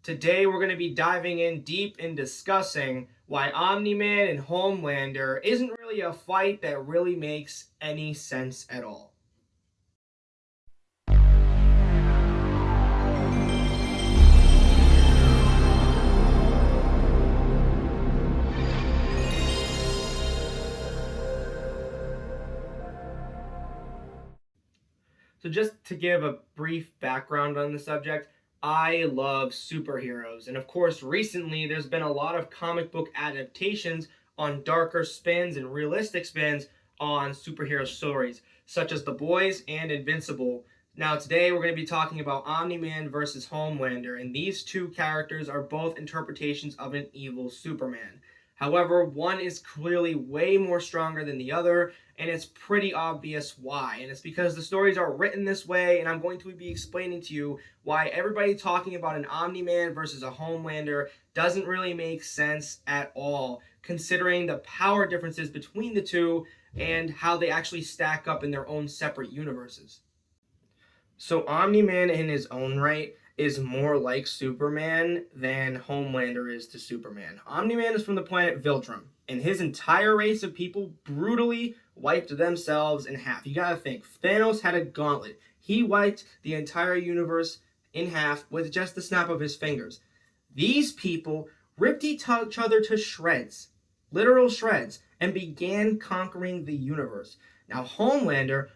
Today we're going to be diving in deep and discussing why Omni Man and Homelander isn't really a fight that really makes any sense at all. So just to give a brief background on the subject, I love superheroes. And of course, recently there's been a lot of comic book adaptations on darker spins and realistic spins on superhero stories, such as The Boys and Invincible. Now, today we're going to be talking about Omni Man versus Homelander, and these two characters are both interpretations of an evil Superman. However, one is clearly way more stronger than the other, and it's pretty obvious why. And it's because the stories are written this way, and I'm going to be explaining to you why everybody talking about an Omni-Man versus a Homelander doesn't really make sense at all, considering the power differences between the two and how they actually stack up in their own separate universes. So Omni-Man in his own right is more like Superman than Homelander is to Superman. Omni-Man is from the planet Viltrum, and his entire race of people brutally wiped themselves in half. You gotta think, Thanos had a gauntlet. He wiped the entire universe in half with just the snap of his fingers. These people ripped each other to shreds, literal shreds, and began conquering the universe. Now Homelander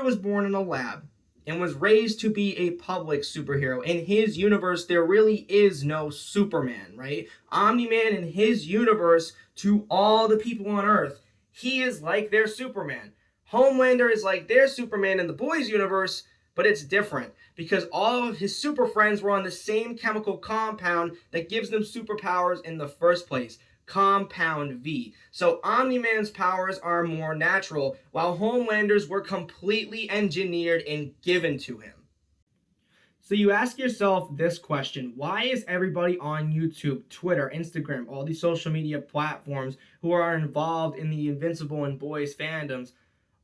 was born in a lab and was raised to be a public superhero. In his universe, there really is no Superman, right? Omni-Man in his universe, to all the people on Earth, he is like their Superman. Homelander is like their Superman in the Boys universe, but it's different because all of his super friends were on the same chemical compound that gives them superpowers in the first place. Compound V. So Omni-Man's powers are more natural, while Homelander's were completely engineered and given to him. So you ask yourself this question: why is everybody on YouTube, Twitter, Instagram, all these social media platforms who are involved in the Invincible and Boys fandoms,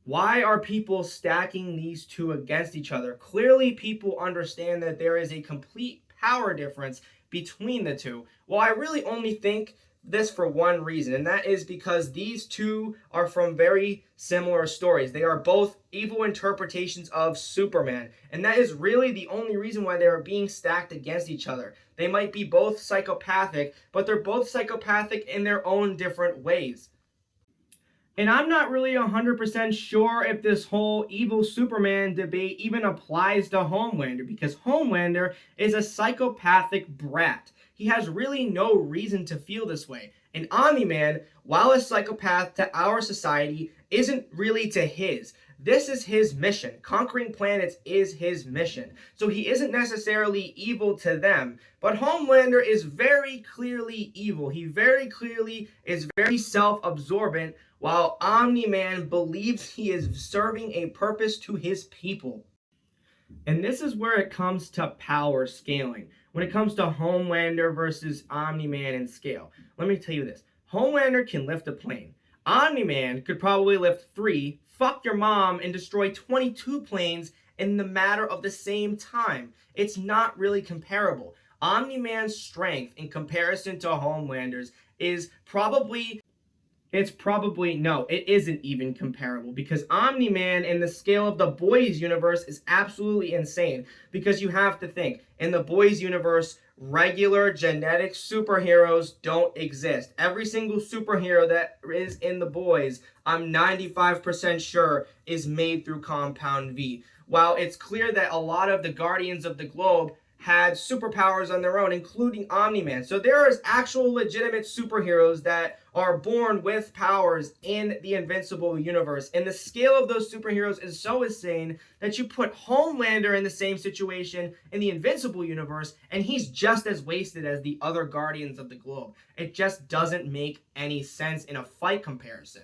why are people stacking these two against each other? Clearly people understand that there is a complete power difference between the two. Well, I really only think this for one reason, and that is because these two are from very similar stories. They are both evil interpretations of Superman, and that is really the only reason why they are being stacked against each other. They might be both psychopathic, but they're both psychopathic in their own different ways. And I'm not really 100% sure if this whole evil Superman debate even applies to Homelander, because Homelander is a psychopathic brat. He has really no reason to feel this way. And Omni-Man, while a psychopath to our society, isn't really to his. This is his mission. Conquering planets is his mission. So he isn't necessarily evil to them. But Homelander is very clearly evil. He very clearly is very self-absorbent, while Omni-Man believes he is serving a purpose to his people. And this is where it comes to power scaling. When it comes to Homelander versus Omni-Man in scale, let me tell you this. Homelander can lift a plane. Omni-Man could probably lift 3, fuck your mom, and destroy 22 planes in the matter of the same time. It's not really comparable. Omni-Man's strength in comparison to Homelander's is probably no, it isn't even comparable, because Omni-Man in the scale of the Boys universe is absolutely insane. Because you have to think, in the Boys universe, regular genetic superheroes don't exist. Every single superhero that is in the Boys, I'm 95% sure, is made through Compound V. While it's clear that a lot of the Guardians of the Globe had superpowers on their own, including Omni-Man. So there is actual legitimate superheroes that are born with powers in the Invincible universe. And the scale of those superheroes is so insane that you put Homelander in the same situation in the Invincible universe, and he's just as wasted as the other Guardians of the Globe. It just doesn't make any sense in a fight comparison.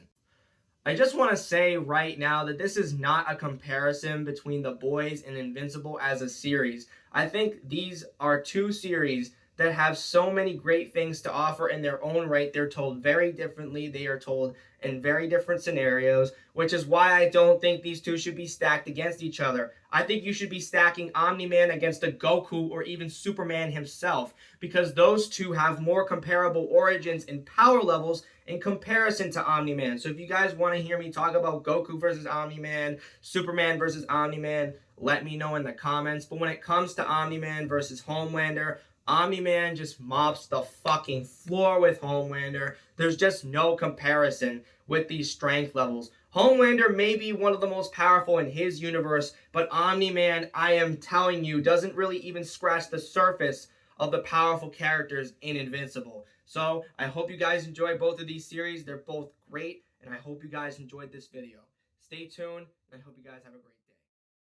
I just want to say right now that this is not a comparison between The Boys and Invincible as a series. I think these are two series that have so many great things to offer in their own right. They're told very differently. They are told in very different scenarios, which is why I don't think these two should be stacked against each other. I think you should be stacking Omni Man against a Goku or even Superman himself, because those two have more comparable origins and power levels in comparison to Omni Man. So if you guys want to hear me talk about Goku versus Omni Man, Superman versus Omni Man, let me know in the comments. But when it comes to Omni Man versus Homelander, Omni Man just mops the fucking floor with Homelander. There's just no comparison with these strength levels. Homelander may be one of the most powerful in his universe, but Omni Man, I am telling you, doesn't really even scratch the surface of the powerful characters in Invincible. So I hope you guys enjoy both of these series. They're both great, and I hope you guys enjoyed this video. Stay tuned, and I hope you guys have a great